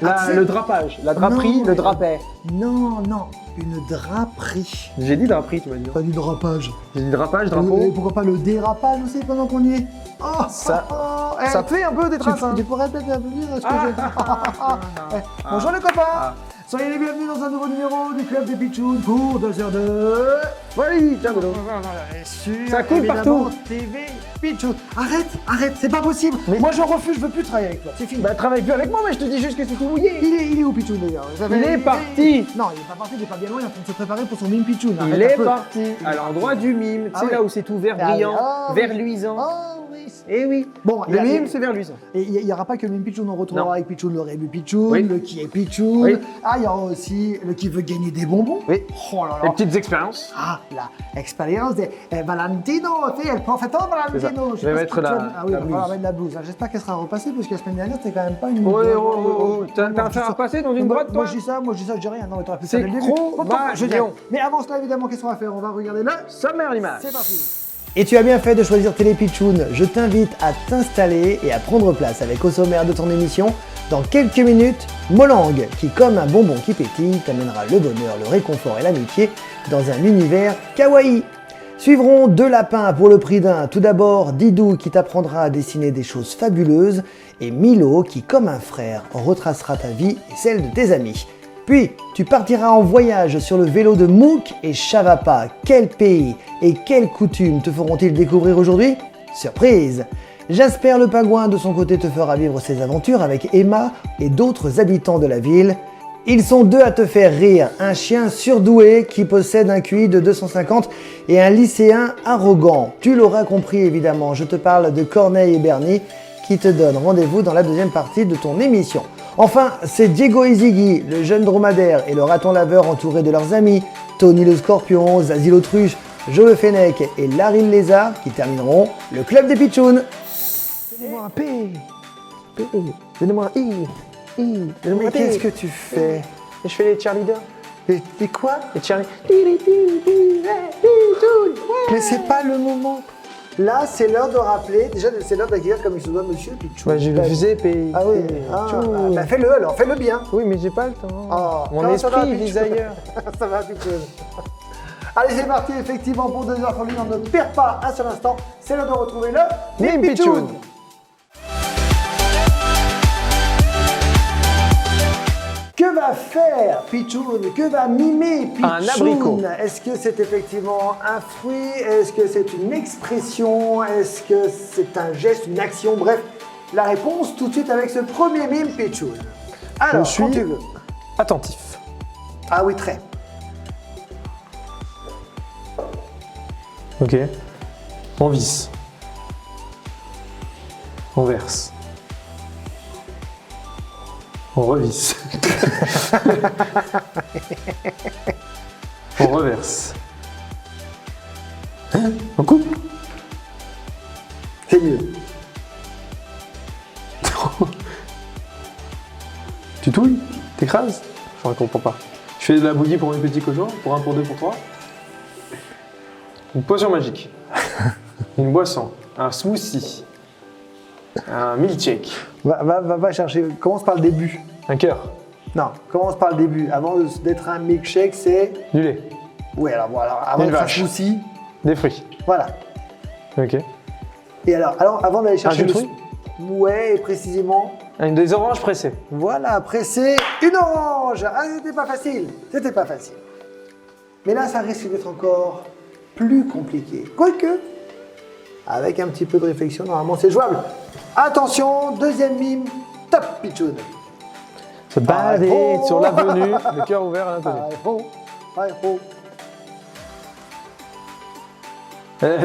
Le drapage, la draperie, Non, le drapet. Non, une draperie. J'ai dit draperie, tu m'as dit. Pas du drapage. J'ai dit drapage, Et drapeau. pourquoi pas le dérapage aussi pendant qu'on y est? Oh, Ça- hey, Ça fait un peu des traces, hein. tu pourrais peut-être un peu dire ce que j'ai. Bonjour les copains. Soyez les bienvenus dans un nouveau numéro du Club des Pitchouns pour 2 heures de... Oui, tiens, Dodo. Ça coule évidemment, partout. TV Pitchoun. Arrête, c'est pas possible. Mais- Moi je refuse, je veux plus travailler avec toi. C'est fini. Bah, travaille plus avec moi, mais je te dis juste que c'est tout mouillé. Il est où Pitchoun d'ailleurs? Il est parti. Non, il est pas parti, il est pas bien loin, il est en train de se préparer pour son mime Pitchoun. Il est parti à l'endroit du mime. Ah C'est oui. là où c'est tout vert Ah oui. brillant, Ah vert oui. luisant. Oh oui. Eh oui. Bon, Le mime, c'est vert luisant. Et il n'y aura pas que le mime Pitchoun, on retrouvera Non. avec Pitchoun le Rébu Pitchoun, Oui. le qui est Pitchoun. Oui. Ah, il y aura aussi le qui veut gagner des bonbons. Oui. Oh là Les là. petites expériences. Ah, la expérience de Valentino, tu sais, le professeur Valentino. Je vais mettre la Ah oui, la il va falloir blouse. mettre la blouse. J'espère qu'elle sera repassée parce que la semaine dernière, c'était quand même pas une. Oh, t'as un fer à repasser dans une boîte, Moi, toi? je dis ça, je dis rien. Non, mais t'aurais pu C'est faire dès le début. Cro-Magnon. Je dis rien. Mais avant cela, évidemment, qu'est-ce qu'on va faire? On va regarder là. Sommaire l'image. C'est parti. Et tu as bien fait de choisir Télé Pitchoun. Je t'invite à t'installer et à prendre place avec au sommaire de ton émission. Dans quelques minutes, Molang, qui comme un bonbon qui pétille, t'amènera le bonheur, le réconfort et l'amitié dans un univers kawaii. Suivront 2 lapins pour le prix d'un. Tout d'abord, Didou qui t'apprendra à dessiner des choses fabuleuses et Milo qui, comme un frère, retracera ta vie et celle de tes amis. Puis, tu partiras en voyage sur le vélo de Mouk et Chavapa. Quel pays et quelles coutumes te feront-ils découvrir aujourd'hui? Surprise! Jasper le pingouin de son côté te fera vivre ses aventures avec Emma et d'autres habitants de la ville. Ils sont 2 à te faire rire, un chien surdoué qui possède un QI de 250 et un lycéen arrogant. Tu l'auras compris évidemment, je te parle de Corneille et Bernie qui te donnent rendez-vous dans la deuxième partie de ton émission. Enfin, c'est Diego et Ziggy, le jeune dromadaire et le raton laveur entouré de leurs amis, Tony le scorpion, Zazie l'autruche, Joe le fennec et Larry le lézard qui termineront le Club des Pitchouns. Donnez-moi un P. P. Donnez-moi un I. Donnez-moi Mais un T. qu'est-ce que tu fais? Et je fais les cheerleaders. Et quoi? Les cheerleaders. Mais c'est pas le moment. Là, c'est l'heure de rappeler, déjà c'est l'heure d'accueillir comme il se doit Monsieur Pitchoun. Ouais, je le faisais, P. Ah oui, bah, fais-le alors, fais-le bien. Oui, mais j'ai pas le temps. Oh, Mon comment ça va, esprit vise Pitchoun? ailleurs. Ça va, Pitchoun. Allez, c'est parti, effectivement, pour 2 heures pour lui, on ne perd pas un seul instant. C'est l'heure de retrouver le Mime Pitchoun. Pitchoun. Que va faire Pitchoun? Que va mimer Pitchoun? Un abricot. Est-ce que c'est effectivement un fruit? Est-ce que c'est une expression? Est-ce que c'est un geste, une action? Bref, la réponse tout de suite avec ce premier mime Pitchoun. Alors, Je suis quand tu veux. attentif. Ah oui, très. Ok. On visse. On verse. On revisse. On reverse. Hein? On coupe. C'est mieux. Tu touilles. T'écrases. Je ne comprends pas. Je fais de la bouillie pour mes petits cochons. Pour 1, pour 2, pour 3. Une potion magique. Une boisson. Un smoothie. Un milkshake. Va chercher. Commence par le début. Un cœur. Non, commence par le début. Avant d'être un milkshake, c'est. Du lait. Ouais, alors voilà. Avant Une d'être un vache. smoothie, Des fruits. voilà. Ok. Et alors avant d'aller chercher jus de fruits? Ouais, et précisément. Des oranges pressées. Voilà, après c'est une orange. Ah, c'était pas facile. C'était pas facile. Mais là, ça risque d'être encore plus compliqué. Quoique, avec un petit peu de réflexion, normalement, c'est jouable. Attention, deuxième mime, top Pitchoun. Se balader oh. sur l'avenue, le cœur ouvert à l'inconnu.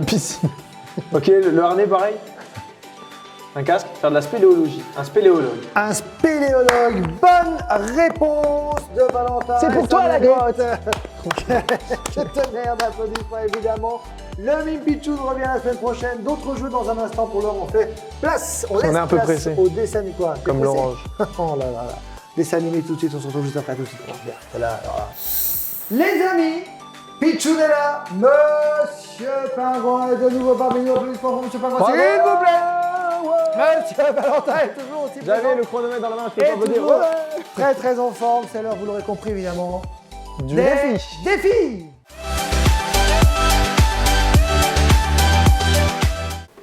Piscine. Ok, le harnais pareil. Un casque, faire de la spéléologie. Un spéléologue. Un spéléologue, bonne réponse de Valentin. C'est pour Et toi, ça la mérite grotte. Que tonnerre d'applaudissements, évidemment. Le Mime Pitchoun revient la semaine prochaine. D'autres jeux dans un instant. Pour l'heure, on fait place. On est un peu pressé. Au dessin animé, quoi. T'es Comme pressé l'orange. Oh là là là. Dessin animé tout de suite. On se retrouve juste après. Tout de suite. Bien. Voilà, alors là. Les amis, Pitchoun est là. Monsieur Pingouin est de nouveau parmi nous. Applaudissements pour Monsieur Pingouin, Bravo. s'il vous plaît. Monsieur Valentin est toujours aussi J'avais présent. le chronomètre dans la main, je peux Et pas vous dire. toujours, Ouais. très en forme, c'est l'heure, vous l'aurez compris évidemment. Du Des défi. défis.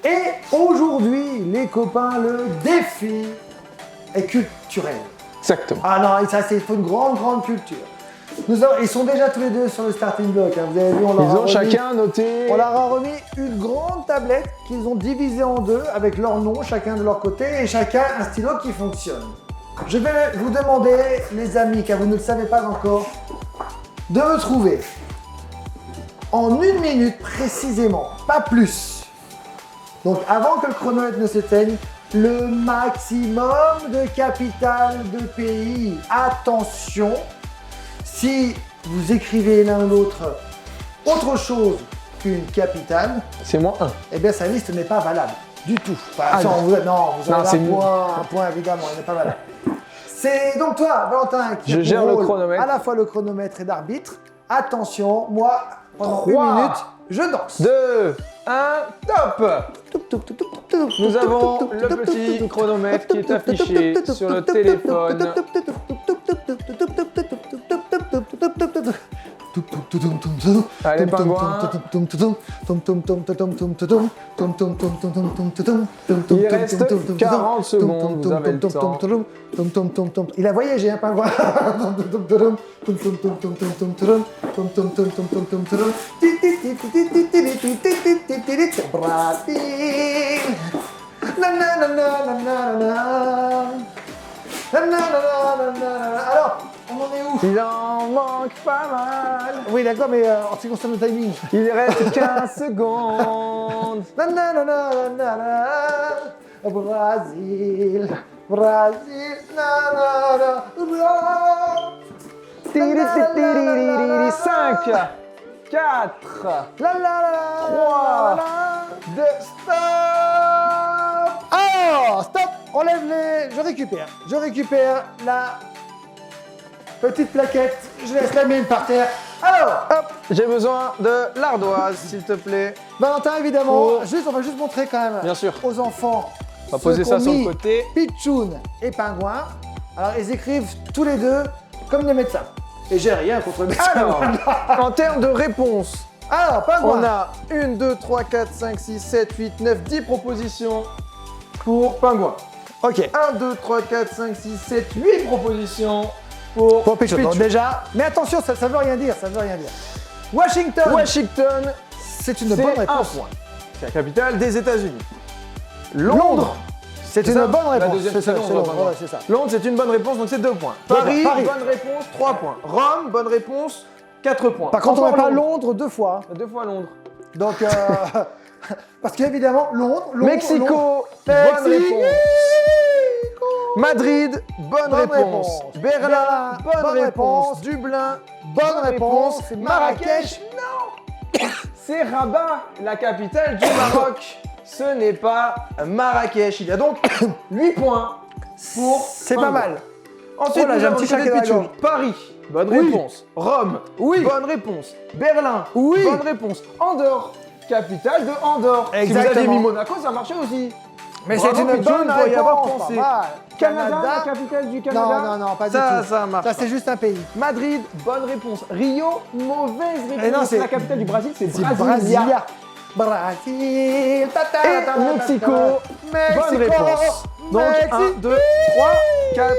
Et aujourd'hui, les copains, le défi est culturel. Exactement. Ah non, ça c'est une grande culture. Ils sont déjà tous les deux sur le starting block. Hein. Vous avez vu, Ils ont chacun noté. On leur a remis une grande tablette qu'ils ont divisée en deux avec leur nom, chacun de leur côté, et chacun un stylo qui fonctionne. Je vais vous demander, les amis, car vous ne le savez pas encore, de me trouver en 1 minute précisément, pas plus. Donc avant que le chronomètre ne s'éteigne, le maximum de capitales de pays. Attention, si vous écrivez l'un ou l'autre autre chose qu'une capitale, C'est moins 1. eh bien sa liste n'est pas valable du tout. Enfin, Ah, vous avez c'est un point évidemment, il n'est pas valable. C'est donc toi, Valentin, qui Je a pour gère le rôle chronomètre. à la fois le chronomètre et d'arbitre. Attention, moi, pendant 3, 1 minute, je danse. 2, 1, top. Nous avons le petit chronomètre qui est affiché sur le téléphone. Allez, pingouin. Il reste 40 secondes, vous avez le temps. Il a voyagé, un pingouin. Brésil. Alors, on en est où? Il en manque pas mal. Oui, d'accord, mais en ce qui concerne le timing. Il reste 15 secondes. Brésil, Brésil, 5, 4, 3, 2, stop. Alors, stop, on lève les... Je récupère la petite plaquette, je laisse la mienne par terre. Alors, Hop, j'ai besoin de l'ardoise, s'il te plaît. Valentin, évidemment, Oh. on va juste montrer quand même Bien sûr. aux enfants. On va poser ça sur le côté. Pichoun et Pingouin. Alors, ils écrivent tous les deux comme des médecins. Et j'ai rien contre les médecins. Alors, en termes de réponse, Alors, Pingouin. on a 1, 2, 3, 4, 5, 6, 7, 8, 9, 10 propositions pour pingouin. Ok. 1, 2, 3, 4, 5, 6, 7, 8 propositions pour Pour Pichoun. Donc, Pichoun. déjà, mais attention, ça veut rien dire, Washington. Washington, C'est une c'est bonne un réponse. point. C'est la capitale des États-Unis. Londres, C'est c'est une ça bonne La réponse. deuxième, C'est ça, c'est c'est Londres, Londres, pardon. ouais, c'est ça. Londres, c'est une bonne réponse, donc c'est 2 points. D'accord, Paris, Paris. bonne réponse, 3 points. Rome, bonne réponse, 4 points. Par contre, on Encore n'a pas Londres 2 fois. 2 fois Londres. Donc, parce qu'évidemment, Londres, Mexico, Londres. bonne Mexico. réponse. Madrid, bonne Bonne réponse. réponse. Berlin, bonne bonne réponse. réponse. Dublin, Bonne réponse. C'est Marrakech, non. C'est Rabat, la capitale du Maroc. Ce n'est pas Marrakech. Il y a donc 8 points pour C'est pas Pingouin. mal. Ensuite, Oh là, nous j'ai un avons petit le côté claquet dans la Pichoun. gorge. Paris, bonne Oui. réponse. Rome, Oui. bonne réponse. Berlin, Oui. bonne réponse. Andorre, capitale de Andorre. Si Exactement. vous aviez mis Monaco, ça marchait aussi. Mais Bravo, c'est une Pichoun, bonne pour y avoir réponse. pensé. Pas mal. Canada, la capitale du Canada. Non, pas du Ça, tout. ça marche Ça, pas. c'est juste un pays. Madrid, bonne réponse. Rio, mauvaise réponse. Et non, c'est- la capitale du Brésil, c'est C'est Brasilia. Brasilia. Brasil. Et Mexico, bonne réponse. Donc 1, 2, 3, 4,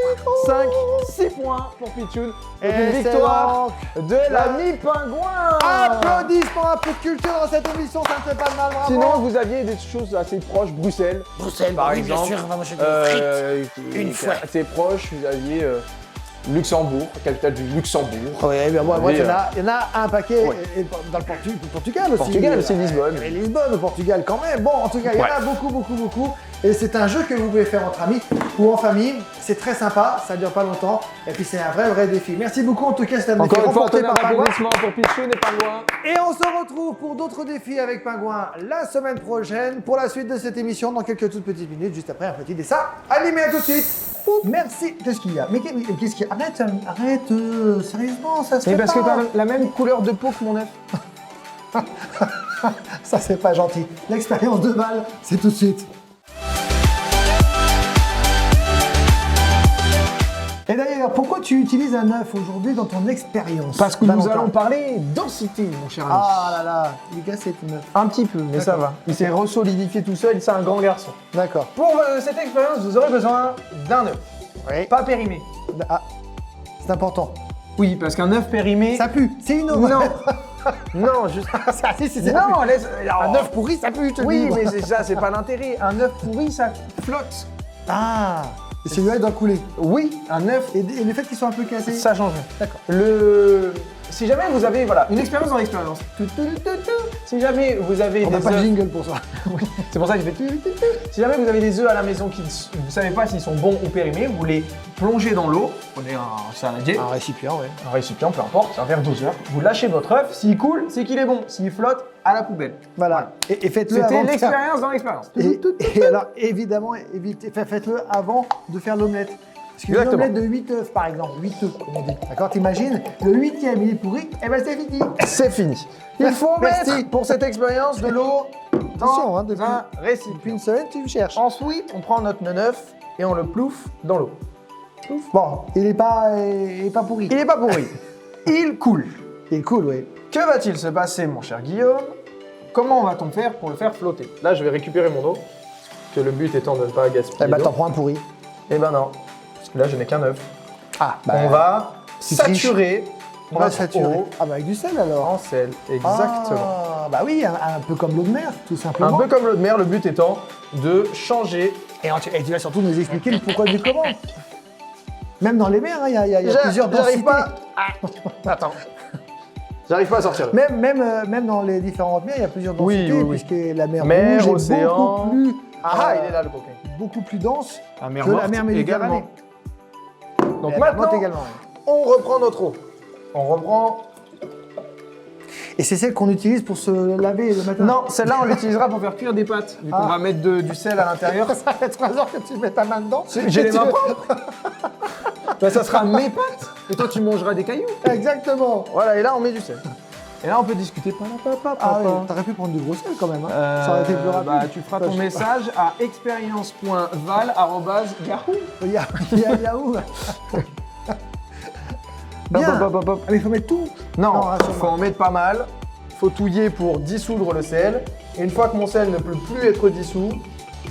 5, 6 points pour Pichoun. Donc Et une c'est victoire donc de l'ami pingouin. Applaudissements, un peu de culture dans cette émission, ça ne fait pas de mal, bravo. Sinon, vous aviez des choses assez proches, Bruxelles. Bruxelles, par oui, bien exemple. sûr, on va manger des Une Une fois. Assez proche, vous aviez Luxembourg, capitale du Luxembourg. Oui, bien bon, Oui, il y en a un paquet ouais. et dans le Portugal aussi. Portugal, c'est Lisbonne. Et Lisbonne au Portugal quand même. Bon, en tout cas, il y en a beaucoup. Et c'est un jeu que vous pouvez faire entre amis ou en famille. C'est très sympa, ça dure pas longtemps. Et puis c'est un vrai défi. Merci beaucoup en tout cas, c'est un défi Encore une fois, remporté tonnerre par Pingouin. d'applaudissements pour Pichoun et Pingouin. Et on se retrouve pour d'autres défis avec Pingouin la semaine prochaine pour la suite de cette émission dans quelques toutes petites minutes, juste après un petit dessin animé. À tout de suite. Merci. Qu'est-ce qu'il y a? Mais qu'est-ce qu'il y a? Arrête, sérieusement, ça se fait Mais parce pas. que t'as la même couleur de peau que mon œuf. Ça, c'est pas gentil. L'expérience de balle, c'est tout de suite. Et d'ailleurs, Alors pourquoi tu utilises un œuf aujourd'hui dans ton expérience? Parce que nous Valentin? allons parler densité, mon cher ami. Ah là là, Lucas c'est une œuf. Un petit peu, mais ça va. Il s'est resolidifié tout seul, c'est un grand garçon. D'accord. Pour cette expérience, vous aurez besoin d'un œuf. Oui. Pas périmé. Ah, c'est important. Oui, parce qu'un œuf périmé... Ça pue, c'est une eau. Non. Non, juste... ça, si, Non, laisse... Un œuf pourri, ça pue, je te Oui, dis. mais c'est ça, c'est pas l'intérêt. Un œuf pourri, ça flotte. Ah, et celui-là il doit couler. Oui, un œuf, Et le fait qu'ils soient un peu cassés. ça change. D'accord. Si jamais vous avez une expérience dans l'expérience, si jamais vous avez On n'a des pas de œufs, jingle pour ça. c'est pour ça qu'il fait si jamais vous avez des œufs à la maison qui vous ne savez pas s'ils sont bons ou périmés, vous les plongez dans l'eau, prenez un saladier, Un récipient, ouais. un récipient, peu importe, un verre doseur, vous lâchez votre œuf, s'il coule, c'est qu'il est bon, s'il flotte, à la poubelle. Voilà. Et faites-le C'était avant de faire- l'expérience dans l'expérience. Et alors, évidemment, faites-le avant de faire l'omelette. Parce qu'une Exactement. omelette de 8 œufs, par exemple, 8 œufs, comme on dit. D'accord, t'imagines, le 8e, il est pourri, et ben c'est fini. C'est fini. Il faut Merci. mettre pour cette expérience de l'eau Attention, dans hein, depuis- un récipient. Depuis une semaine, tu me cherches. Ensuite, on prend notre neuf et on le plouffe dans l'eau. Bon, il est pas pourri. Il n'est pas pourri. Il coule. Il est cool, oui. Que va-t-il se passer, mon cher Guillaume? Comment va-t-on faire pour le faire flotter? Là, je vais récupérer mon eau, que le but étant de ne pas gaspiller Eh ben, d'eau. t'en prends un pourri. Eh ben non, parce que là, je n'ai qu'un œuf. Ah, On va tu saturer on va notre saturer. eau Ah, bah, avec du sel alors. en sel. Exactement. Ah, bah oui, un peu comme l'eau de mer, tout Un simplement. peu comme l'eau de mer, le but étant de changer. Et tu vas surtout nous expliquer le pourquoi du comment. Même dans les mers, il y a plusieurs densités. J'arrive pas. Attends. J'arrive pas à sortir. Même dans les différentes mers, il y a plusieurs densités, Oui, oui. puisque la mer Mer, Rouge est océan. beaucoup Il est là le coquin. beaucoup plus dense La mer que la morte mer Méditerranée. également. Donc Et la mer Morte maintenant, également. on reprend notre eau. On reprend. Et c'est celle qu'on utilise pour se laver le matin. Non, celle-là, on l'utilisera pour faire cuire des pâtes. Vu qu'on Ah. va mettre du sel à l'intérieur. Ça fait 3 heures que tu mets ta main dedans. J'ai les Tu mains veux- propres. Bah, ça sera mes pâtes. Et toi, tu mangeras des cailloux. Exactement. Voilà, et là, on met du sel. Et là, on peut discuter. Ah oui, t'aurais pu prendre du gros sel quand même. Hein. Ça aurait été plus rapide. Bah, tu feras ton message à expérience.val@yahoo. Yahoo. Bien. Hop, hop, hop, hop. Ah, mais il faut mettre tout. Non, il rassure-moi. faut en mettre pas mal. Faut touiller pour dissoudre le sel. Et une fois que mon sel ne peut plus être dissous,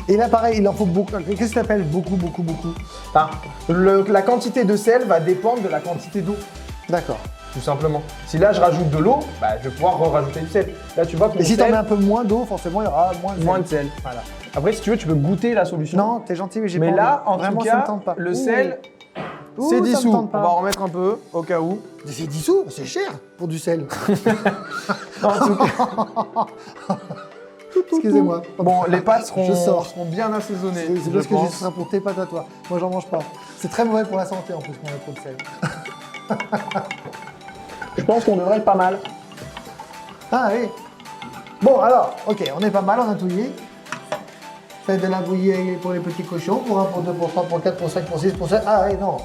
Et là, pareil, il en faut beaucoup. Qu'est-ce que tu appelles beaucoup? la quantité de sel va dépendre de la quantité d'eau, D'accord. tout simplement. Si là je rajoute de l'eau, bah, je vais pouvoir rajouter du sel. Là tu vois que mon Et si t'en sel, mets un peu moins d'eau, forcément, il y aura moins de sel. moins de sel. Voilà. Après, si tu veux, tu peux goûter la solution. Non, t'es gentil, mais j'ai Mais pas là, envie. en Vraiment, tout ça me cas, tente pas. le Ouh. sel, Ouh, c'est ça me dissous. tente pas. On va en remettre un peu, au cas où. C'est dissous, c'est cher pour du sel. En tout cas, Excusez-moi. bon, les pâtes Je sors. seront bien assaisonnées. C'est je parce que pense. ce sera pour tes pâtes à toi. Moi, j'en mange pas. C'est très mauvais pour la santé en plus quand on a trop de sel. Je pense qu'on devrait être pas mal. Ah oui. Bon, alors, ok, on est pas mal, on a touillé. Faites de la bouillie pour les petits cochons, pour 1, pour 2, pour 3, pour 4, pour 5, pour 6, pour 7. Ah oui, non.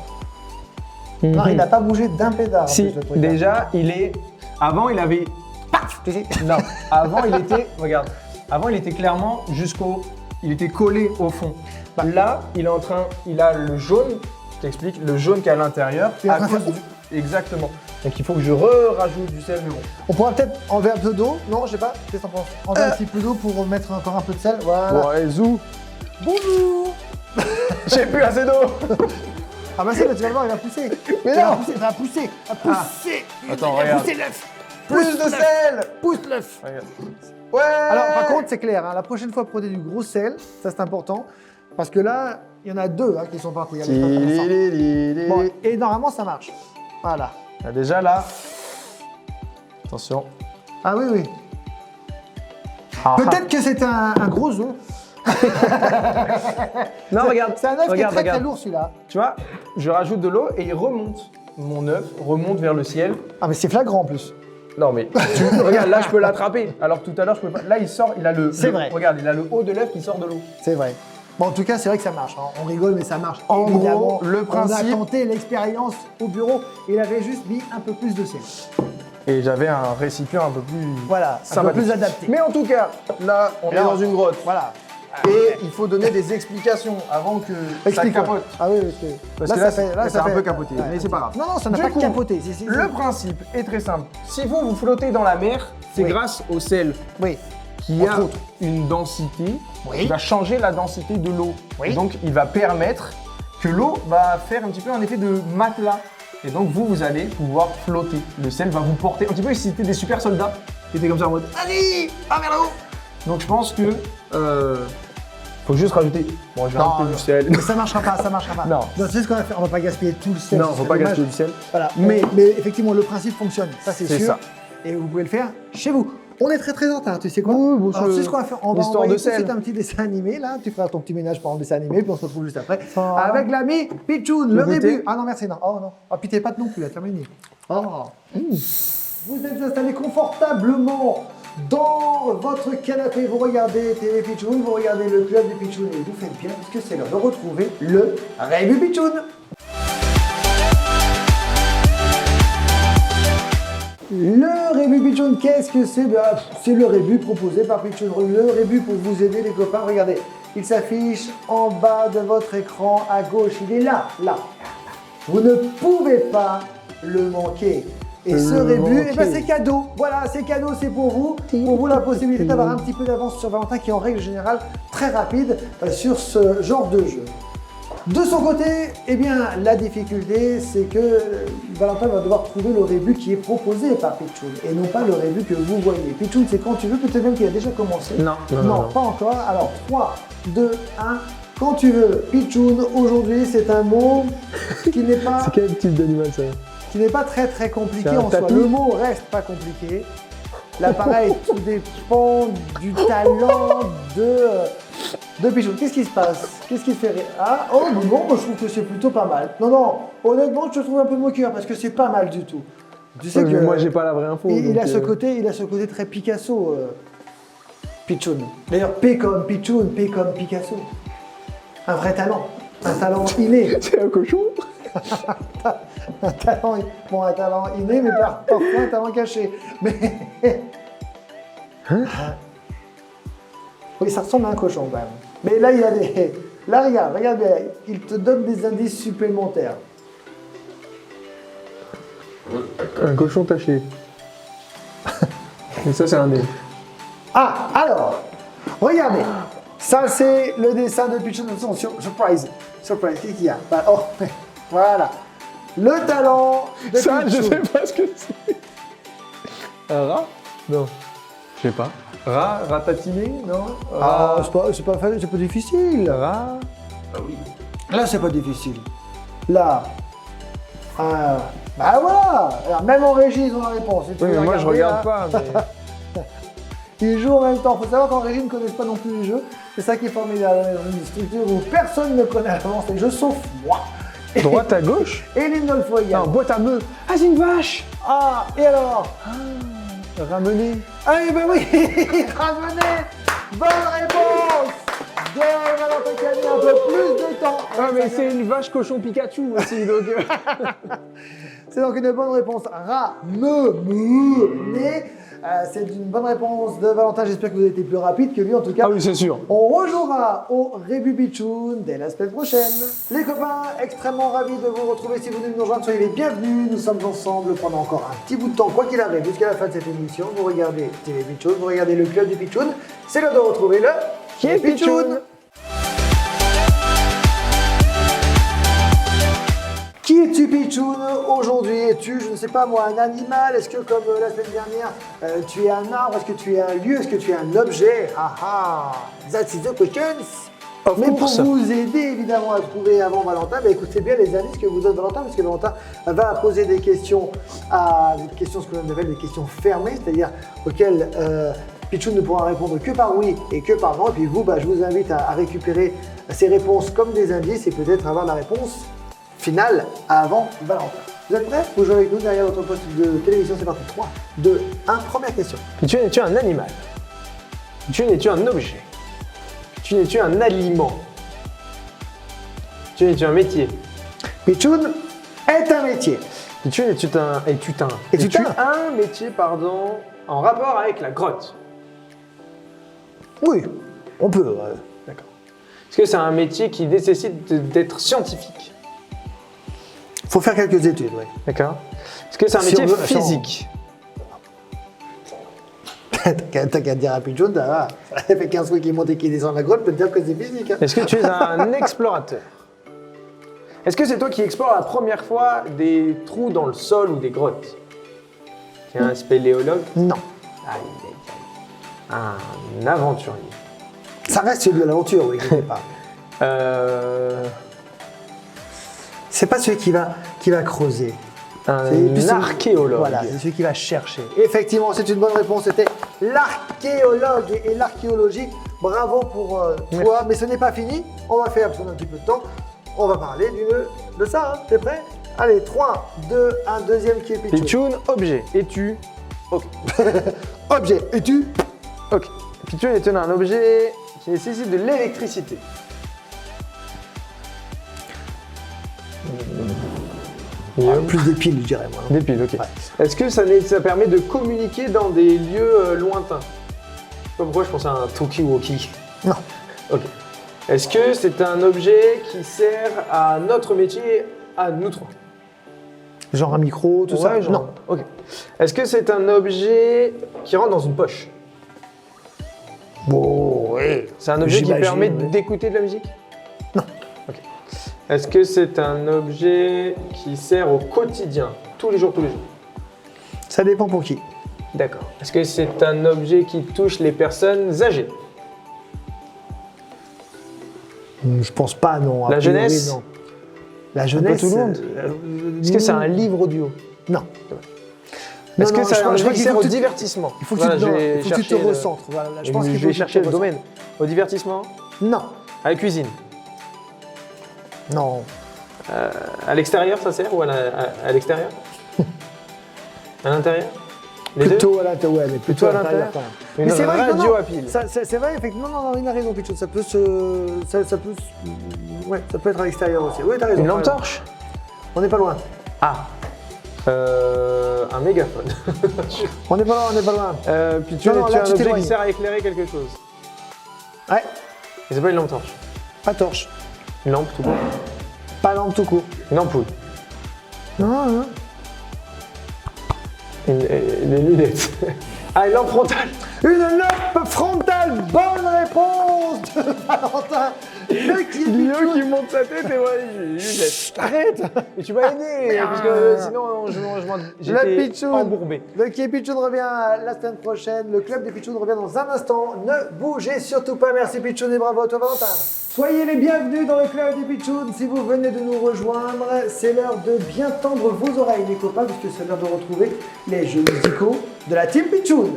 Non, il n'a pas bougé d'un pédard. en Si, plus, le truc. déjà, il est. Avant, il avait. Paf, tu sais. Non, avant, il était. Regarde. Avant, il était clairement il était collé au fond. Là, il est en train. Il a le jaune. Je t'explique. Le jaune qui est à l'intérieur. Il est en À train de cause faire- du. Exactement. Donc, il faut que je rajoute du sel, mais bon. On pourra peut-être enlever un peu d'eau. Non, je sais pas. Qu'est-ce que t'en penses? Enlever un petit peu d'eau pour mettre encore un peu de sel. Voilà. Bon, allez, zou. Bonjour. J'ai plus assez d'eau. Ah bah si, mais tu vas le voir, il va pousser. Mais Il va non. pousser, il va pousser. Il va pousser. Attends, il va regarde. pousser l'œuf. Plus de sel. Pousse l'œuf. Regarde. Ouais. Alors par contre, c'est clair, hein, la prochaine fois, prenez du gros sel. Ça, c'est important. Parce que là, il y en a 2 qui sont partis. Il y a les frères Vincent. Tililili. Bon, et normalement, ça marche. Voilà. Ah, déjà là. Attention. Ah oui, oui. Peut-être que c'est un gros œuf. Non, regarde. C'est un œuf qui est Regarde, très regarde. très lourd celui-là. Tu vois, je rajoute de l'eau et il remonte. Mon œuf remonte vers le ciel. Ah mais c'est flagrant en plus. Non mais regarde, là je peux l'attraper. Alors que tout à l'heure je pouvais pas. Là il sort, il a C'est vrai. Regarde, il a le haut de l'œuf qui sort de l'eau. C'est vrai. Bon, en tout cas, c'est vrai que ça marche. Hein. On rigole, mais ça marche. En Évidemment, gros, le principe- On a tenté l'expérience au bureau. Il avait juste mis un peu plus de sel. Et j'avais un récipient un peu plus. Voilà, un peu sympathique. plus adapté. Mais en tout cas, là on est Alors, dans une grotte. Voilà. Et il faut donner des explications avant que ça Explique-moi. capote. Ah oui, Parce que là, ça c'est un fait- peu capoté, Ouais. mais c'est pas grave. Non, ça n'a Du pas coup, capoté. Le principe est très simple. Si vous flottez dans la mer, c'est Oui. grâce au sel Oui. qui Entre a autres. une densité Oui. qui va changer la densité de l'eau. Oui. Et donc, il va permettre que l'eau va faire un petit peu un effet de matelas. Et donc, vous allez pouvoir flotter. Le sel va vous porter. Un petit peu si c'était des super soldats qui étaient comme ça en mode allez, vers là-haut. Donc, je pense que faut juste rajouter. Bon, je vais rajouter du sel. Mais ça marchera pas, ça marchera pas. Non. Tu sais ce qu'on va faire? On va pas gaspiller tout le sel. Non, ce faut serait pas dommage. gaspiller du sel. Voilà. Mais- Mais effectivement, le principe fonctionne. Ça, c'est C'est sûr. ça. Et vous pouvez le faire chez vous. On est très en retard, tu sais quoi? Oui, bon, Alors, tu c'est sais ce qu'on va faire? On va l'histoire envoyer de tout de sel. suite un petit dessin animé, là. Tu feras ton petit ménage pendant le dessin animé, puis on se retrouve juste après. Ça. Avec l'ami Pichoun, le goûter? rébut. Ah non, merci, non. Oh non. Ah, puis t'es pas non plus, là, terminé. Oh. Vous êtes installés confortablement dans votre canapé, vous regardez TV Pichoun, vous regardez le club du Pichoun et vous faites bien parce que c'est l'heure de retrouver le rébut Pichoun. Le rébut Pichoun, qu'est-ce que c'est? C'est le rébut proposé par Pichoun. Le rébut pour vous aider les copains, regardez. Il s'affiche en bas de votre écran à gauche. Il est là, là. Vous ne pouvez pas le manquer. Et ce rébut, eh ben, c'est cadeau. Voilà, c'est cadeau, c'est pour vous. Pour vous, la possibilité d'avoir un petit peu d'avance sur Valentin qui est en règle générale très rapide sur ce genre de jeu. De son côté, eh bien, la difficulté, c'est que Valentin va devoir trouver le rébut qui est proposé par Pichoun et non pas le rébut que vous voyez. Pichoun, c'est quand tu veux, peut-être même qu'il a déjà commencé. Non, pas encore. Alors, 3, 2, 1, quand tu veux. Pichoun, aujourd'hui, c'est un mot qui n'est pas... quel type d'animal ça? qui n'est pas très compliqué C'est un en soi. tapis. Le mot reste pas compliqué. L'appareil, tout dépend du talent de Pichoun. Qu'est-ce qui se passe? Qu'est-ce qui te fait rire? Ah, oh, bon, moi je trouve que c'est plutôt pas mal. Non, honnêtement, je te trouve un peu moqueur parce que c'est pas mal du tout. Tu sais que moi j'ai pas la vraie info. il donc, a ce côté très Picasso, Pichoun. D'ailleurs, P comme Pichoun, P comme Picasso. Un vrai talent, un talent inné. C'est un cochon. Un talent inné, mais parfois un talent caché. Mais. Oui, ça ressemble à un cochon quand même. Mais là, il y a des. Là, regarde bien, il te donne des indices supplémentaires. Un cochon taché. Mais ça c'est un nez. Ah, alors, regardez. Ça, c'est le dessin de Pichoun. Attention, surprise. Surprise, qu'est-ce qu'il y a? Oh, voilà. Le talent de Ça, je Pichoun. sais pas ce que c'est. Un rat? Non. Je sais pas. Rat, ratatiné? Non. Ah, c'est pas difficile. Rat. Là, c'est pas difficile. Là. Bah voilà. Alors, même en régie, ils ont la réponse. Si tu Oui, veux mais moi je regarder, regarde là, pas. Mais... Ils jouent en même temps. Faut savoir qu'en régie, ils ne connaissent pas non plus les jeux. C'est ça qui est formidable. Dans une structure où personne ne connaît à l'avance les jeux, sauf moi. Droite à gauche? Et Lindolfo Non, également. boîte à meux. Ah, c'est une vache! Ah, et alors? Ramener. Ah, et ben oui, ramenez. Bonne réponse de Valentin qui a mis un peu plus de temps. Ah, mais c'est une vache cochon Pikachu aussi, donc. C'est donc une bonne réponse. Né. C'est une bonne réponse de Valentin. J'espère que vous avez été plus rapide que lui en tout cas. Ah oui, c'est sûr. On rejouera au Rébut Pichoun dès la semaine prochaine. Les copains, extrêmement ravis de vous retrouver. Si vous venez de nous rejoindre, soyez les bienvenus. Nous sommes ensemble pendant encore un petit bout de temps, quoi qu'il arrive, jusqu'à la fin de cette émission. Vous regardez TV Pichoun, vous regardez le club du Pichoun. C'est l'heure de retrouver le Qui est Pichoun? Qui es-tu, Pichoun? Aujourd'hui, es-tu, je ne sais pas moi, un animal? Est-ce que, comme la semaine dernière, tu es un arbre? Est-ce que tu es un lieu? Est-ce que tu es un objet? That's the questions. Of Mais course. pour vous aider évidemment à trouver avant Valentin, écoutez bien les indices que vous donne Valentin, parce que Valentin va poser des questions, ce que l'on appelle des questions fermées, c'est-à-dire auxquelles Pichoun ne pourra répondre que par oui et que par non. Et puis vous, je vous invite à récupérer ces réponses comme des indices et peut-être avoir la réponse finale avant Valentin. Vous êtes prêts? Vous jouez avec nous derrière votre poste de télévision, c'est parti. 3, 2, 1, première question. Pichoun, es-tu un animal? Pichoun, es-tu un objet? Pichoun, es-tu un aliment? Pichoun, es-tu un métier? Pichoun est un métier. Pichoun, es-tu un métier, en rapport avec la grotte? Oui, on peut. Est-ce que c'est un métier qui nécessite d'être scientifique? Faut faire quelques études, oui. D'accord. Est-ce que c'est un Si métier on veut- physique? T'as qu'à dire à Pichoun, ça fait 15 fois qu'il monte et qu'il descend la grotte, peut te dire que c'est physique. Hein. Est-ce que tu es un explorateur? Est-ce que c'est toi qui explores la première fois des trous dans le sol ou des grottes? Tu es un spéléologue? Non. Aïe, aïe, aïe. Un aventurier. Ça reste de l'aventure, oui, quelque part. C'est pas celui qui va creuser. Un C'est archéologue. Voilà, c'est celui qui va chercher. Effectivement, c'est une bonne réponse. C'était l'archéologue et l'archéologie. Bravo pour toi, mais ce n'est pas fini. On va faire prendre un petit peu de temps. On va parler de ça. Hein. T'es prêt? Allez, 3, 2, 1, deuxième qui est Pichoun. Pichoun, objet. Es-tu? Ok. Objet, et tu? Ok. Pichoun est un objet qui nécessite de l'électricité. Plus des piles, je dirais, moi. Des piles, ok. Ouais. Est-ce que ça permet de communiquer dans des lieux lointains? Je sais pas pourquoi je pense à un talkie-walkie. Non. Ok. Est-ce que c'est un objet qui sert à notre métier, à nous trois? Genre un micro, tout ça? Ouais, genre- Non. Ok. Est-ce que c'est un objet qui rentre dans une poche? Bon, oui. C'est un objet qui J'imagine, permet oui. d'écouter de la musique? Non. Ok. Est-ce que c'est un objet qui sert au quotidien, tous les jours? Ça dépend pour qui. D'accord. Est-ce que c'est un objet qui touche les personnes âgées? Je pense pas, non. A La priori, jeunesse? non. La jeunesse. tout le monde. Est-ce que c'est un livre audio? Non. Est-ce que non, c'est je un crois objet qui qu'il sert faut au que tu- divertissement? Il faut que Voilà, tu je te, vais il faut que tu te chercher le- recentres. Voilà, je pense qu'il Je faut vais que tu chercher te le domaine. Au divertissement? recentres. Non. À la cuisine? Non. À l'extérieur, ça sert ou à l'extérieur? À l'intérieur? Les deux? Plutôt à l'intérieur, ouais, mais plutôt à l'intérieur. quand même. Une Mais c'est vrai que radio non, à pile. C'est vrai, effectivement, non, il a raison, Pichot. Ça peut se. Ça peut ouais, ça peut être à l'extérieur aussi. Oui, t'as raison. Une t'as lampe raison. torche? On n'est pas loin. Ah. Un mégaphone. On n'est pas loin, on n'est pas loin. Puis tu Non, non, es là, un tu objet t'éloignes. qui sert à éclairer quelque chose. Ouais, Et c'est pas une lampe torche. pas torche. Une lampe tout court. Pas lampe tout court. Une ampoule. Non, non. Des lunettes. Ah, une lampe frontale. Une lampe frontale. Bonne réponse de Valentin. Le qui Guillaume qui monte sa tête et ouais, j'ai une lunette. Arrête. Mais tu m'as aidé, parce que sinon j'étais Pichoun. embourbé. Le Qui est Pichoun revient la semaine prochaine. Le club des Pichoun revient dans un instant. Ne bougez surtout pas. Merci Pichoun et bravo à toi Valentin. Soyez les bienvenus dans le club des Pichoun. Si vous venez de nous rejoindre, c'est l'heure de bien tendre vos oreilles les copains, puisque c'est l'heure de retrouver les jeux musicaux de la team Pichoun.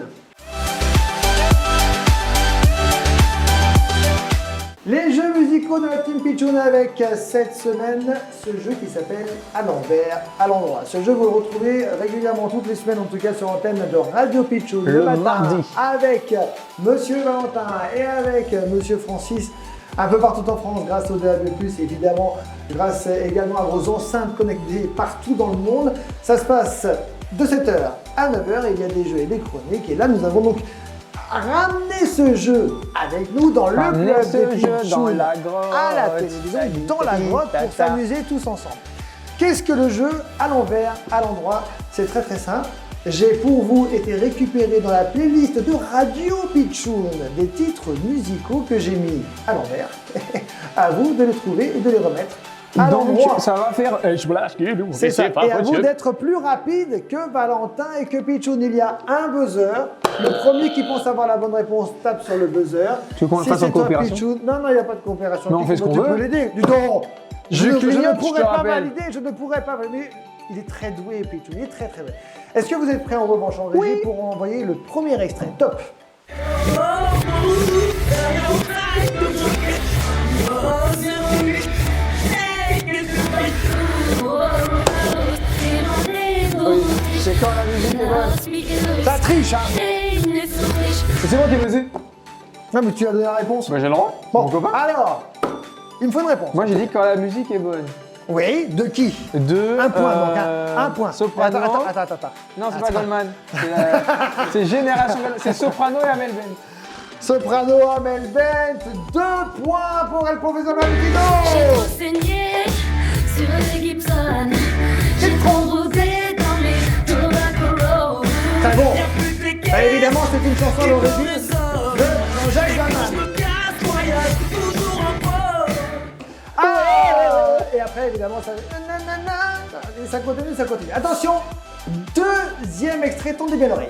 Les jeux musicaux de la Team Pichoun avec cette semaine ce jeu qui s'appelle À l'envers, à l'endroit. Ce jeu, vous le retrouvez régulièrement toutes les semaines, en tout cas sur l'antenne de Radio Pichoun Le matin mardi. avec Monsieur Valentin et avec Monsieur Francis. Un peu partout en France grâce au DAB+, évidemment, grâce également à vos enceintes connectées partout dans le monde. Ça se passe de 7h à 9h, il y a des jeux et des chroniques. Et là, nous avons donc ramené ce jeu avec nous dans le Ramener club ce des jeu Pichoun, dans la grotte. à la télévision, dans la grotte, pour s'amuser tous ensemble. Qu'est-ce que le jeu à l'envers, à l'endroit? C'est très très simple. J'ai pour vous été récupéré dans la playlist de Radio Pichoun des titres musicaux que j'ai mis à l'envers. À vous de les trouver et de les remettre à l'endroit. Donc ça va faire... C'est ça. Et à vous d'être plus rapide que Valentin et que Pichoun. Il y a un buzzer. Le premier qui pense avoir la bonne réponse tape sur le buzzer. Tu veux qu'on le Si fasse en c'est toi, coopération? Pichoun, non, il n'y a pas de coopération. Non, on fait ce qu'on Tu veut. peux l'aider. Du temps. Je ne clignote, pourrais je te pas rappelle. valider, je ne pourrais pas valider. Il est très doué, Pichoun. Il est très très doué. Est-ce que vous êtes prêts en revanche en régie pour envoyer le premier extrait? Top. C'est quand la musique est bonne. Ça triche, hein. C'est moi qui ai buzzé. Non, mais tu as donné la réponse. Bah j'ai le droit, Bon, mon copain. alors, il me faut une réponse. Moi j'ai dit quand la musique est bonne. Oui, de qui? De... Un point, donc un point. Soprano. Attends. Non, c'est pas Goldman. C'est Génération Goldman. C'est Soprano et Amel Bent. Soprano Amel Bent, 2 points pour El Professeur Valentino. J'ai saigné sur les Gibson. J'ai trop rosé dans les Tobacco. Très bon. Évidemment, c'est une chanson à l'origine de Jacques Zaman. Et après, évidemment, ça continue. Attention, deuxième extrait, tendez bien l'oreille.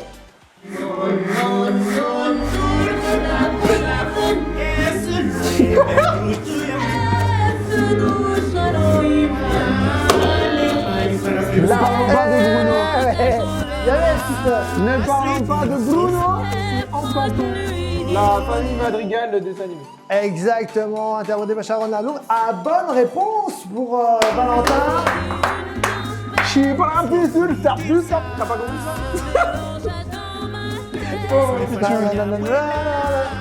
Ne parlons pas de Bruno. Il y avait un petit peu. Ne parlons pas de Bruno. Encanto. La famille Madrigal, le dessin animé. Exactement, interprété par Sharon Laloum. Ah, bonne réponse pour Valentin. Je suis pas un peu sûr, ça plus ça. T'as pas compris ça?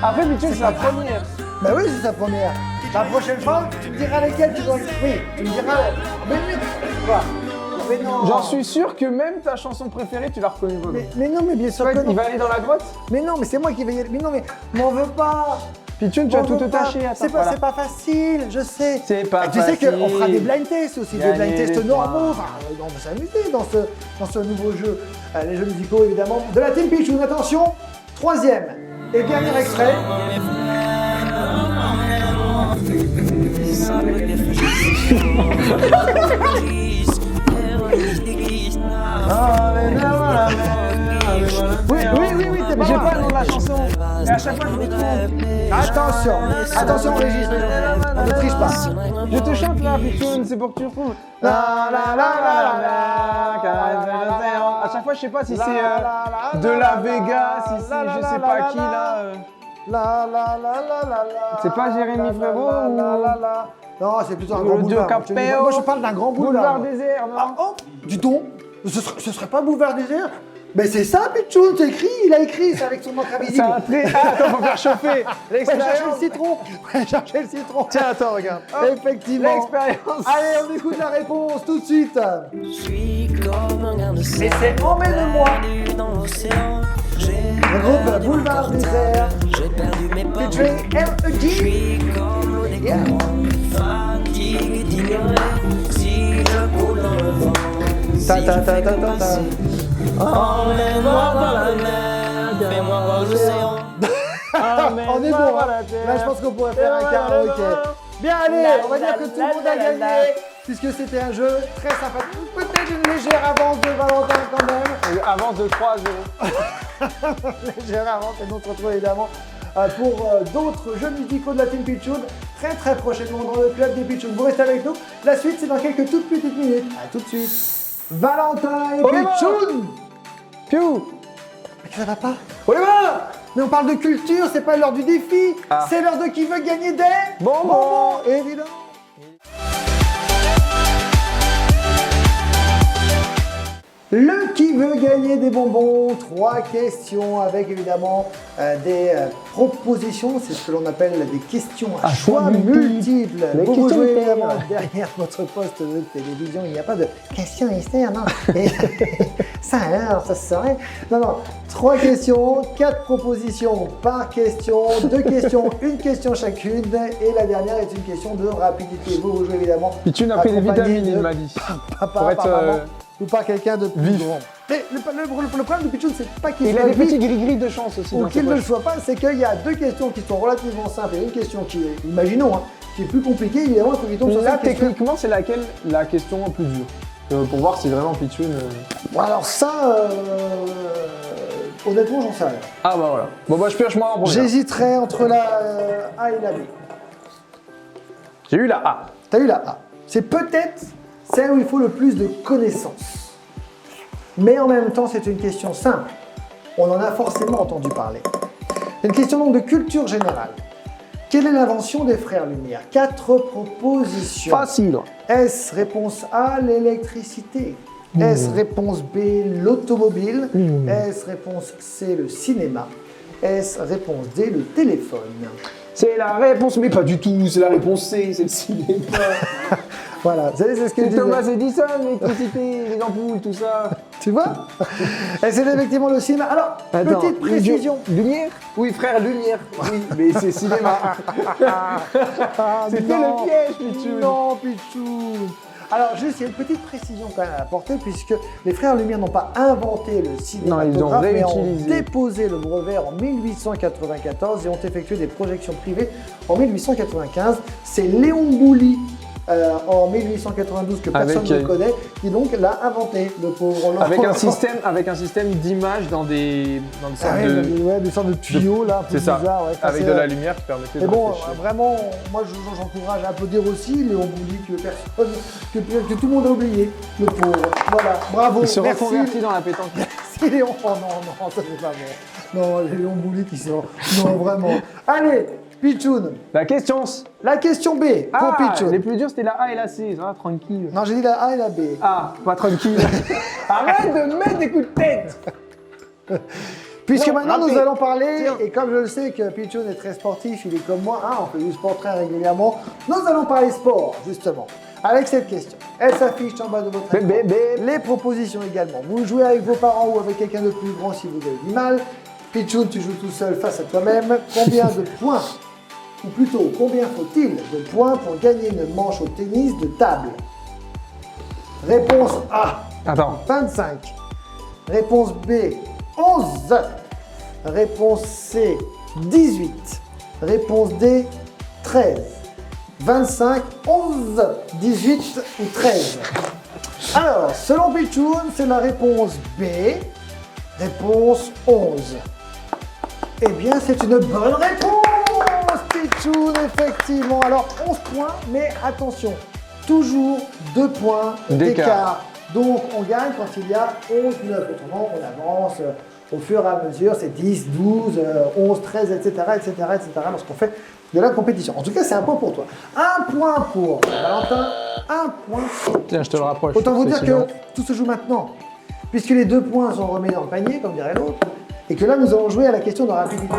Après, Pichou, c'est la première. Bah oui, c'est sa première. La prochaine fois, tu me diras lesquelles tu dois. Oui, tu me diras. Mais quoi? Mais non. J'en suis sûr que même ta chanson préférée, tu la reconnais pas. Mais non, mais bien sûr que non. Il va aller dans la grotte. Mais non, mais c'est moi qui vais y aller. Mais non, mais m'en veux pas. Pichoun, tu as M'en tout veux pas. taché. C'est pas facile, je sais. C'est pas Tu sais facile. qu'on fera des blind tests aussi, des Gagner blind tests les normaux. Enfin, on va s'amuser dans ce nouveau jeu. Les jeux musicaux, évidemment, de la Team Pichoun. Attention, troisième et dernier extrait. Oui, t'es pas J'ai mal. pas le nom de la chanson. Et à chaque fois, je me trompe. Attention, Régis, on ne triche pas. Je te chante là, Pichoun, c'est pour que tu retrouves. La la la la la. À chaque fois, je sais pas si c'est de la Vega, si c'est je sais pas qui là. C'est pas Jérémy Frérot ou... Non, c'est plutôt un Ou grand le boulevard. Dio Capéo. Moi, je parle d'un grand boulevard. Boulevard désert, non? Ah, oh, dis donc, ce serait pas Boulevard désert? Mais c'est ça, Pichoun, c'est écrit, il a écrit, c'est avec son encre C'est invisible. un trait. Ah, attends, faut faire chauffer. Ouais, chercher L'expérience. le citron. Ouais, chercher le citron. Tiens, attends, regarde. Hop. Effectivement. L'expérience. Allez, on écoute la réponse tout de suite. Je suis comme un grain de sable Et c'est Emmène-moi. perdu dans l'océan. Le groupe Boulevard désert. J'ai perdu mes portes. Featuring Je L.E.G. suis comme l'eau des courants. Fatigué d'ignorer si je coule dans le vent. Ta ta ta ta ta ta. Emmène-moi voir la mer, fais-moi voir l'océan. On est bon, hein. Là, je pense qu'on pourrait faire un karaoké. Bien, allez, on va dire que tout le monde a gagné, puisque c'était un jeu très sympathique. Peut-être une légère avance de Valentin quand même. Avance de 3 à 0. Légère avance, et nous on se retrouve évidemment pour d'autres jeux musicaux de la Team Pichoun très prochainement dans le club des Pichoun. Vous restez avec nous. La suite, c'est dans quelques toutes petites minutes. A tout de suite. Valentin et Pichoun. Piou. Mais ça va pas? On est là. Mais on parle de culture, c'est pas l'heure du défi. Ah. C'est l'heure de qui veut gagner des Bonbons. évidemment. Le qui veut gagner des bonbons, 3 questions avec évidemment des propositions, c'est ce que l'on appelle des questions à choix multiples. Les Vous questions jouez mystères. évidemment derrière votre poste de télévision, il n'y a pas de questions mystères, non. Et ça alors, ça serait... Non, 3 questions, 4 propositions par question, 2 questions, une question chacune, et la dernière est une question de rapidité. Vous jouez évidemment Pichoun a pris des accompagné vitamines, de il m'a dit. papa, Pour être, par maman, ou par quelqu'un de plus grand. Mais le problème de Pichoun, c'est pas qu'il Il soit a des vite petits gris-gris de chance aussi. ou dans qu'il ses ne le poches. soit pas, c'est qu'il y a 2 questions qui sont relativement simples et une question qui est, imaginons, hein, qui est plus compliquée, évidemment, il faut qu'il tombe sur Là, cette question. techniquement, c'est laquelle la question plus dure pour voir si vraiment Pichoun. Bon, alors ça, honnêtement, j'en sais rien. Ah bah voilà. Bon bah je pioche moi en premier. J'hésiterais entre la A et la B. J'ai eu la A. T'as eu la A. C'est peut-être celle où il faut le plus de connaissances. Mais en même temps, c'est une question simple. On en a forcément entendu parler. C'est une question donc de culture générale. Quelle est l'invention des frères Lumière? 4 propositions. Facile. Est-ce réponse A, l'électricité? Est-ce réponse B, l'automobile? Est-ce réponse C, le cinéma? Est-ce réponse D, le téléphone? C'est la réponse, mais pas du tout. C'est la réponse C, c'est le cinéma. Voilà, c'est ce que je C'est disais. Thomas Edison, l'électricité, les ampoules, tout ça. Tu vois? Et c'est effectivement le cinéma. Alors, Attends, petite précision. Lumière? Oui, frère, lumière. Oui, mais c'est cinéma. C'était Non, le piège, Pichou. Non, Pichou. Alors, juste, il y a une petite précision quand même à apporter, puisque les frères Lumière n'ont pas inventé le cinématographe, mais ont réutilisé. déposé le brevet en 1894 et ont effectué des projections privées en 1895. C'est Léon Bouly, en 1892, que personne Avec, ne connaît, qui donc l'a inventé, le pauvre. Avec un système d'image dans des sortes Ah ouais, ouais, des sortes de tuyaux là, un peu C'est ça. bizarres. Ouais, c'est avec assez, de la lumière qui permettait de Mais bon, réfléchir. vraiment, moi j'encourage à applaudir aussi Léon Bouly que personne, que tout le monde a oublié, le pauvre. Voilà, bravo, Il se merci. reconvertit dans la pétanque. Merci Léon. Oh non, ça c'est pas bon. Non, Léon Bouly qui sort. Non, vraiment. Allez, Pichoun, La question. la question B pour Pichoun. les plus durs c'était la A et la C, ça va, tranquille. Non, j'ai dit la A et la B. Ah, pas tranquille. Arrête de mettre des coups de tête. Puisque Non, maintenant nous rappelez. allons parler, Tiens. et comme je le sais que Pichoun est très sportif, il est comme moi, hein, on fait du sport très régulièrement, nous allons parler sport, justement, avec cette question. Elle s'affiche en bas de votre écran. Les propositions également. Vous jouez avec vos parents ou avec quelqu'un de plus grand si vous avez du mal. Pichoun, tu joues tout seul face à toi-même. Combien de points, ou plutôt, combien faut-il de points pour gagner une manche au tennis de table? Réponse A. Attends. 25. Réponse B, 11. Réponse C, 18. Réponse D, 13. 25, 11, 18 ou 13. Alors, selon Pichoun, c'est la réponse B. Réponse 11. Eh bien, c'est une bonne réponse, Pichoun, effectivement. Alors, 11 points, mais attention, toujours 2 points d'écart. Donc, on gagne quand il y a 11, 9. Autrement, on avance au fur et à mesure. C'est 10, 12, 11, 13, etc., etc., etc. lorsqu'on fait de la compétition. En tout cas, c'est un point pour toi. Un point pour Valentin, un point pour... Tiens, je te le rapproche. Autant vous C'est dire sinon. que tout se joue maintenant, puisque les 2 points sont remis dans le panier, comme dirait l'autre, et que là, nous allons jouer à la question de rapidité.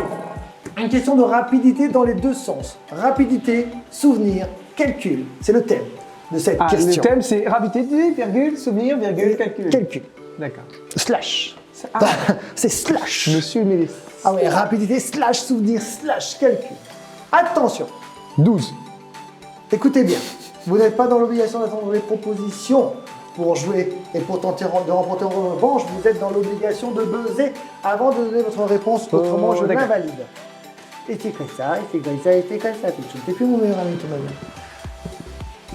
Une question de rapidité dans les deux sens. Rapidité, souvenir, calcul. C'est le thème de cette question. Le thème c'est rapidité, virgule, souvenir, virgule, calcul. Calcul. D'accord. Slash. Ah, C'est slash. Monsieur Mélis. Ah ouais, rapidité, slash, souvenir, slash, calcul. Attention, 12. écoutez bien. Vous n'êtes pas dans l'obligation d'attendre les propositions pour jouer et pour tenter de remporter en revanche. Vous êtes dans l'obligation de buzzer avant de donner votre réponse. Autrement, je d'accord. l'invalide. Et c'est comme ça, et c'est comme ça, et c'est comme ça. T'es plus mon meilleur ami, tout ma vie.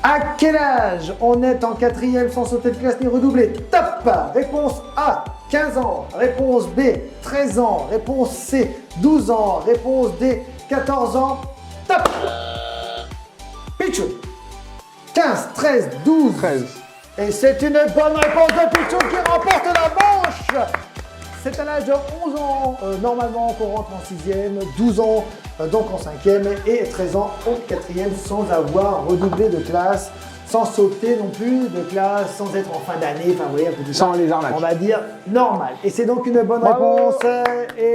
À quel âge on est en 4e sans sauter de classe ni redoubler? Top! Réponse A, 15 ans. Réponse B, 13 ans. Réponse C, 12 ans. Réponse D, 14 ans. Top! Pichou. 15, 13, 12. 13. Et c'est une bonne réponse de Pichou qui remporte la manche. C'est à l'âge de 11 ans, normalement, qu'on rentre en 6e, 12 ans, donc en 5e, et 13 ans en 4e, sans avoir redoublé de classe, sans sauter non plus de classe, sans être en fin d'année, enfin, vous voyez, un peu tout ça. Sans les arnaques. On va dire normal. Et c'est donc une bonne Bravo. réponse, et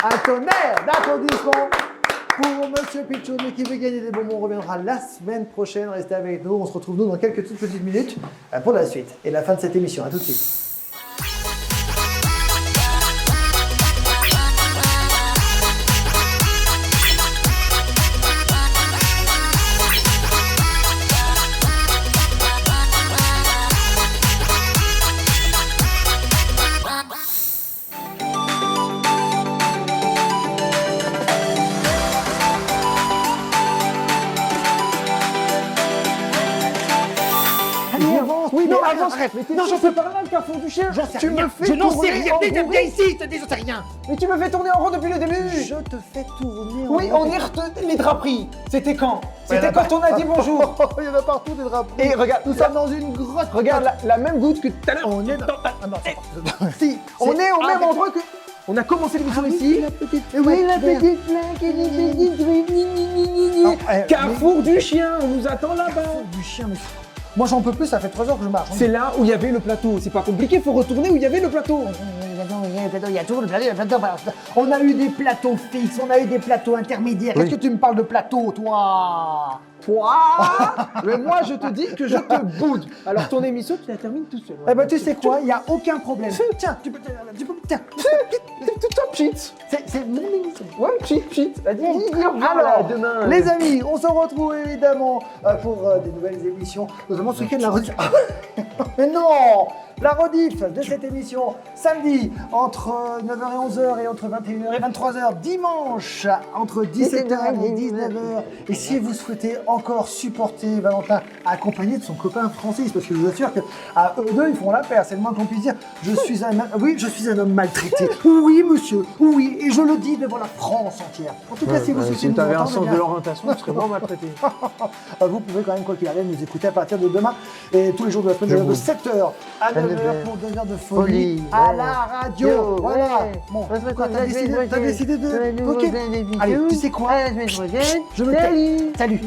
un tonnerre d'applaudissements pour Monsieur Pichou, mais qui veut gagner des bonbons. On reviendra la semaine prochaine. Restez avec nous. On se retrouve nous dans quelques toutes petites minutes pour la suite et la fin de cette émission. À tout de suite. Allez, avance. Oui, Non, mais arrête, avance. arrête. Mais t'es Non, sûr, c'est par là le carrefour du chien. J'en sais Tu rien. me fais Je n'en sais tourner rien. en Viens rond. ici, t'as dit j'en sais rien. Mais tu me fais tourner en rond depuis le début. Je te fais tourner. Oui, en on rond. est les draperies. C'était quand? Il y en C'était a quand on a dit bonjour. Il y en a partout des drapeaux. Et regarde, nous sommes dans une grotte. Regarde la même goutte que tout à l'heure. On est dans... Ah non, c'est pas... Si, On est au même avec- endroit que. On a commencé l'émission ici. La petite... Oui, la petite plaque et les Non, Carrefour du chien, on nous attend là-bas. Du chien, mais... Moi j'en peux plus, ça fait 3 heures que je marche. C'est là où il y avait le plateau. C'est pas compliqué, faut retourner où il y avait le plateau. On va il y a toujours le plateau, il y a le plateau. On a eu des plateaux fixes, on a eu des plateaux intermédiaires. Oui. Qu'est-ce que tu me parles de plateau, toi? Toi mais moi, je te dis que je te boude. Alors, ton émission, tu la termines tout seul. Eh ben, tu sais quoi, il n'y a aucun problème. Tiens, tiens. Top cheat. C'est mon émission. Ouais, cheat. Vas-y, au revoir, Alors, demain. les amis, on se retrouve évidemment pour des nouvelles émissions, notamment ce week-end la rediff. Mais non, la rediff de cette émission samedi entre 9h et 11h et entre 21h et 23h dimanche entre 17h et 19h. Et si vous souhaitez encore supporter Valentin accompagné de son copain Francis, parce que je vous assure que à eux deux ils font la paire, c'est le moins qu'on puisse dire. Je suis un homme maltraité. Oui monsieur, oui, et je le dis devant la France entière. En tout cas, si vous souhaitez si nous tu avais un entendre, sens eh de bien, l'orientation, tu serais vraiment maltraité. vous pouvez quand même, quoi qu'il arrive, nous écouter à partir de demain et tous les jours de la semaine, de 7h à 9h pour 2 heures de folie à la radio. Voilà. Bon, quoi, t'as décidé de... Ok. Allez, tu sais quoi? Je me tais. Salut.